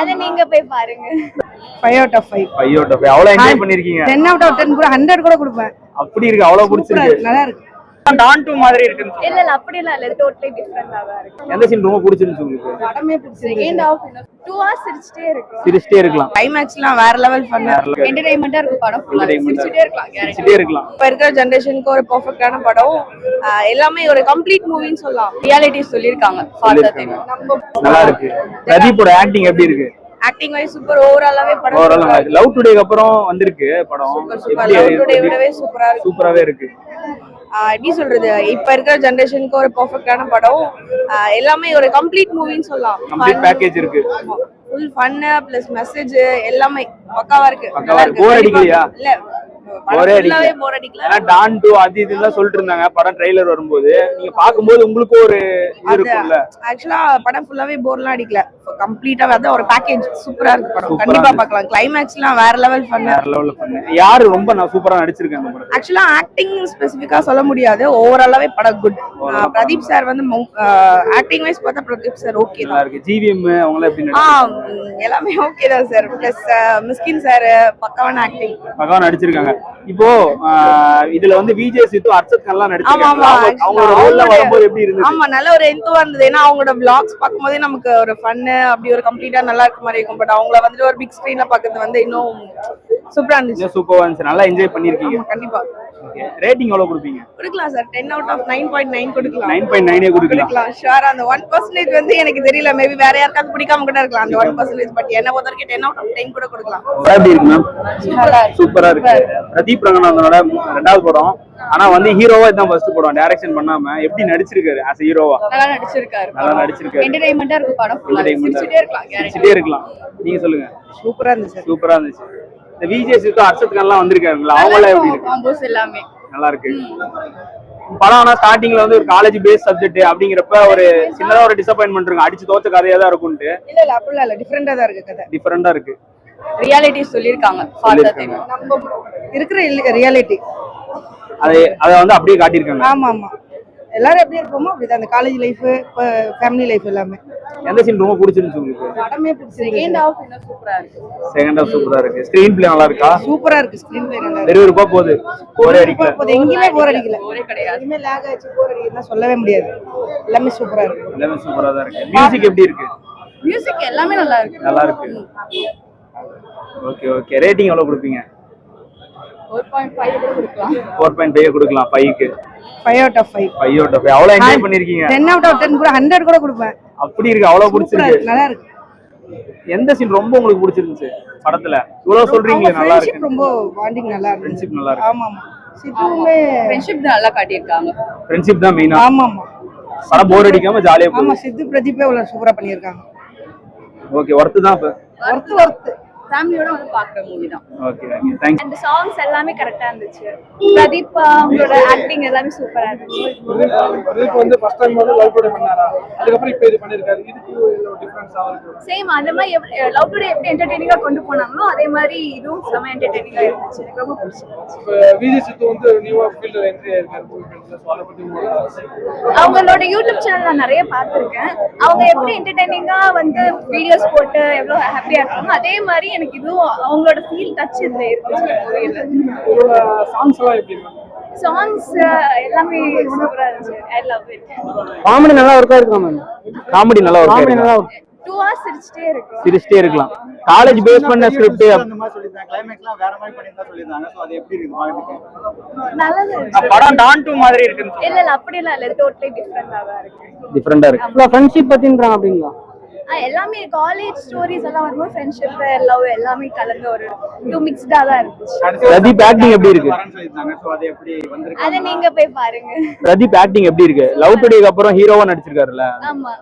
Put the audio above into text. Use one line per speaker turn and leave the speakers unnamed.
அத நீங்க போய் பாருங்க.
5 out of 5.
5 out of 5. அவ்வளவு என்ஜாய் பண்ணிருக்கீங்க.
10 out of 10 கூட 100 கூட கொடுப்பேன்.
அப்படி இருக்கு, அவ்வளவு பிடிச்சிருக்கு.
நல்லா இருக்கு.
டான் 2 மாதிரி இருக்கு.
இல்ல அப்படி இல்ல, டோட்டலி டிஃபரண்டா தான் இருக்கு.
எந்த சீன் ரொம்ப பிடிச்சிருந்துச்சு உங்களுக்கு?
படமே பிடிச்சிருக்கு.
செகண்ட் ஹாஃப் 2 hours
சிரிச்சிட்டே இருக்கலாம்.
கிளைமேக்ஸ்லாம் வேற லெவல் பண்ணா.
என்டர்டெயின்மெண்டா இருக்கு படம்.
சிரிச்சிட்டே
இருக்கலாம்.
இப்ப இருக்கிற ஜெனரேஷனுக்கு ஒரு பெர்ஃபெக்ட்டான படம். எல்லாமே ஒரு கம்ப்ளீட் மூவின்னு சொல்லலாம்.
ரியாலிட்டி சொல்லிருக்காங்க.
நல்லா இருக்கு. பிரதீப்போட ஆக்டிங் எப்படி இருக்கு?
Acting wise super. ஓவராலாவே படம்
ஓவரால் லவ் டுடேக்கு அப்புறம் வந்திருக்கு படம்.
லவ் டுடே விடவே
சூப்பராவே இருக்கு.
எப்படி சொல்றது, இப்ப இருக்கிற ஜெனரேஷனுக்கு ஒரு பெர்ஃபெக்ட்டான படம். எல்லாமே ஒரு கம்ப்ளீட் மூவின்னு சொல்லலாம்.
கம்ப்ளீட் பேக்கேஜ் இருக்கு.
ஃபுல் ஃபன் பிளஸ் மெசேஜ் எல்லாமே பக்காவா இருக்கு.
நல்லா இருக்கு. போர் அடிக்கலையா?
இல்ல
போர் அடிக்கல. ஏன்னா டான் 2 அது இதெல்லாம் சொல்லிட்டு இருந்தாங்க படம் ட்ரைலர் வரும்போது. நீங்க பாக்கும்போது உங்களுக்கு ஒரு இது இருக்கும்ல.
ஆக்சுவலா படம் ஃபுல்லாவே போர்லாம் அடிக்கல. கம்ப்ளீட்டாவே அத ஒரு பேக்கேஜ் சூப்பரா இருக்கு படம். கண்டிப்பா பார்க்கலாம். கிளைமேக்ஸ்லாம் வேற லெவல் பண்ணு.
வேற லெவல்ல பண்ணு. யாரு ரொம்ப சூப்பரா நடிச்சிருக்காங்க அந்த படம்?
ஆக்சுவலா ஆக்டிங் ஸ்பெசிஃபிக்கா சொல்ல முடியாது. ஓவராலாவே படம் குட். பிரதீப் சார் வந்து ஆக்டிங் வைஸ் பார்த்தா பிரதீப் சார் ஓகே தான்
இருக்கு. ஜிவிஎம் அவங்கள எப்படி நடிச்சாங்க?
எல்லாமே ஓகே தான் சார். பிளஸ் மிஸ்கின் சார் பக்காவான ஆக்டிங்.
பக்காவா நடிச்சிருக்காங்க. இப்போ இதுல வந்து விஜய் சித்து அர்ச்சத் எல்லாம் நடிச்சிருக்காங்க. அவங்களோட ரோல்ல வரும்போது எப்படி இருந்துச்சு?
ஆமா நல்ல ஒரு என்துவா இருந்தது. ஏன்னா அவங்களோட vlogs பாக்கும்போதே நமக்கு ஒரு ஃபன் அப்படி ஒரு கம்ப்ளீட்டா நல்லா இருக்க மாதிரி இருக்கும். பட் அவங்கள வந்து ஒரு பிக் ஸ்கிரீன்ல பாக்குறது வந்து இன்னும் சூப்பரா இருந்துச்சு.
சூப்பரா இருந்துச்சு. நல்லா என்ஜாய் பண்ணிருக்கீங்க.
கண்டிப்பா.
ஓகே, ரேட்டிங் எவ்வளவு கொடுப்பீங்க?
கொடுக்கலாம் சார். 10 out of 9.9 கொடுக்கலாம்.
9.9 கொடுக்கலாம்.
ஷூரா. அந்த 1% வந்து எனக்கு தெரியல, மேபி வேற யாருக்காவது பிடிக்காம கூட இருக்கலாம் அந்த 1%. பட் என்ன பொறுத்தவரைக்கும் 10 out of 10 கூட கொடுக்கலாம்.
எப்படி இருக்கு மேம்? சூப்பரா இருக்கு. பிரதீப் ரங்கநாதனோட ரெண்டாவது படம். ஆனா வந்து ஹீரோவா இதான் ஃபர்ஸ்ட் படம். டைரக்ஷன் பண்ணாம எப்படி நடிச்சிருக்காரு as ஹீரோவா?
நல்லா நடிச்சிருக்காரு. என்டர்டெயின்மெண்டா இருக்கு படம்.
சிரிச்சிட்டே இருக்கலாம். நீங்க சொல்லுங்க.
சூப்பரா இருந்துச்சு.
சூப்பரா இருந்துச்சு. இந்த விஜய் சித்து அர்ச்சத் எல்லாம் வந்திருக்காருங்களா? அவங்கள எப்படி இருக்கு?
காம்போஸ் எல்லாமே
நல்லா இருக்கு. படம் ஆனா ஸ்டார்டிங்ல வந்து ஒரு காலேஜ் பேஸ் சப்ஜெக்ட் அப்படிங்கிறப்ப ஒரு சின்னதா ஒரு டிசப்பாயின்மெண்ட் இருக்கு. அடிச்சு தோத்த கதையா தான் இருக்கும்ட்டு.
இல்ல அப்படிலாம் இல்ல, டிஃபரெண்டா தான் இருக்கு கதை.
டிஃபரெண்டா இருக்கு.
ரியாலிட்டி சொல்லிருக்காங்க.
நம்ம இருக்கிற ரியாலிட்டி
அத வந்து அப்படியே காட்டியிருக்காங்க.
ஆமா எல்லாரும் எப்படி இருப்போமோ அப்படிதான். அந்த காலேஜ் லைஃப், ஃபேமிலி லைஃப் எல்லாமே.
எந்த சீன் ரொம்ப பிடிச்சிருந்துச்சு உங்களுக்கு?
படமே பிடிச்சிருக்கு.
செகண்ட் ஹாஃப் இன்னும் சூப்பரா இருக்கு.
செகண்ட் ஹாஃப் சூப்பரா இருக்கு. ஸ்கிரீன் பிளே நல்லா இருக்கா?
சூப்பரா இருக்கு. ஸ்கிரீன் பிளே நல்லா இருக்கு.
வெறுவெறுப்பா போகுது. போரே அடிக்கல.
எங்கேயுமே போர் அடிக்கல. போரே கிடையாது. எதுமே லாக் ஆச்சு போர் அடிக்குதுன்னா சொல்லவே முடியாது. எல்லாமே சூப்பரா இருக்கு.
எல்லாமே சூப்பரா தான் இருக்கு. மியூசிக் எப்படி இருக்கு?
மியூசிக் எல்லாமே நல்லா இருக்கு.
நல்லா இருக்கு. ஓகே. ரேட்டிங் எவ்வளவு கொடுப்பீங்க?
4.5 கூட கொடுக்கலாம்.
4.5 கொடுக்கலாம். 5க்கு
5 out of 5.
5 out of 5. அவ்வளவு என்ஜாய் பண்ணிருக்கீங்க.
10 out of 10 கூட 100 கூட கொடுப்பேன்.
அப்படி இருக்கு. அவ்வளவு பிடிச்சிருக்கு.
நல்லா இருக்கு.
எந்த சீன் ரொம்ப உங்களுக்கு பிடிச்சிருந்துச்சு படத்துல? இவ்வளவு சொல்றீங்க நல்லா இருக்கு.
ரொம்ப பாண்டிங் நல்லா இருக்கு.
ஃப்ரெண்ட்ஷிப் நல்லா இருக்கு.
ஆமா சித்துமே
ஃப்ரெண்ட்ஷிப் நல்லா காட்டியிருக்காங்க.
ஃப்ரெண்ட்ஷிப் தான் மெயினா.
ஆமா
படம் போர் அடிக்காம ஜாலியா போகுது.
ஆமா சித்து பிரதீப்பே அவ்வளவு சூப்பரா பண்ணிருக்காங்க.
ஓகே, வர்த் தான்.
வர்த்
ஃபேமிலியோட வந்து பார்க்குற மூவி தான்.
Okay, thanks.
அந்த சாங்ஸ் எல்லாமே கரெக்டா இருந்துச்சு. பிரதீப் அவங்களோட ஆக்டிங் எல்லாமே சூப்பரா இருந்துச்சு.
பிரதீப் வந்து ஃபர்ஸ்ட் டைம் வந்து லவ் டுடே பண்ணாரா? அதுக்கு அப்புறம் இப்போ இது பண்ணிருக்காரு. இதுக்கு டிஃபரன்ஸா இருக்கு.
சேம் அந்த மாதிரி லவ் டுடே எப்படி என்டர்டெய்னிங்கா கொண்டு போனாங்களோ அதே மாதிரி இதுவும் செம என்டர்டெய்னிங்கா இருந்துச்சு. எனக்கு ரொம்ப பிடிச்சிருந்துச்சு.
விஜய் சித்து வந்து நியூவா ஃபீல்ட்ல என்ட்ரி ஆயிருக்காரு. அதை பத்தி
அவங்களோட யூடியூப் சேனல் நான் நிறைய பார்த்திருக்கேன். அவங்க எப்படி என்டர்டெய்னிங்கா வந்து வீடியோஸ் போட்டு எவ்வளவு ஹாப்பியா இருக்காங்க, அதே மாதிரி எனக்கு இதுவும் அவங்களோட ஃபீல் டச் இதுல இருந்துச்சு.
சாங்ஸ் எல்லாம் எப்படி இருக்கு?
சாங்ஸ் எல்லாமே சூப்பரா இருந்துச்சு. I love it.
காமெடி நல்லா ஒர்க் ஆயிருக்கு மேம். காமெடி நல்லா ஒர்க் ஆயிருக்கு.
2 hours சிரிச்சிட்டே
இருக்கலாம். காலேஜ் பேஸ் பண்ண ஸ்கிரிப்ட்
அந்த மாதிரி சொல்லிருந்தாங்க. கிளைமேக்ஸ்லாம் வேற மாதிரி பண்ணிருந்தா சொல்லிருந்தாங்க. சோ அது எப்படி இருக்கு பாக்குறதுக்கு?
நல்லது இருந்துச்சு.
படம் டான் 2 மாதிரி இருக்கு.
இல்ல அப்படி இல்ல, டோட்டலி டிஃபரெண்டா தான் இருக்கு.
டிஃபரெண்டா இருக்கு. அப்புறம் ஃப்ரெண்ட்ஷிப் பத்தின்றாங்க அப்படிங்களா?
எல்லாமே காலேஜ் ஸ்டோரிஸ் எல்லாம் வரும்போது ஃப்ரெண்ட்ஷிப், லவ் எல்லாமே கலந்து ஒரு டூ மிக்ஸ்டா தான் இருந்துச்சு.
பிரதீப் ஆக்டிங் எப்படி இருக்கு?
சொல்லிருந்தாங்க. சோ அது எப்படி வந்திருக்கு?
அத நீங்க போய் பாருங்க.
பிரதீப் ஆக்டிங் எப்படி இருக்கு? லவ் டுடேக்கு அப்புறம் ஹீரோவா நடிச்சிருக்காருல்ல?
ஆமா.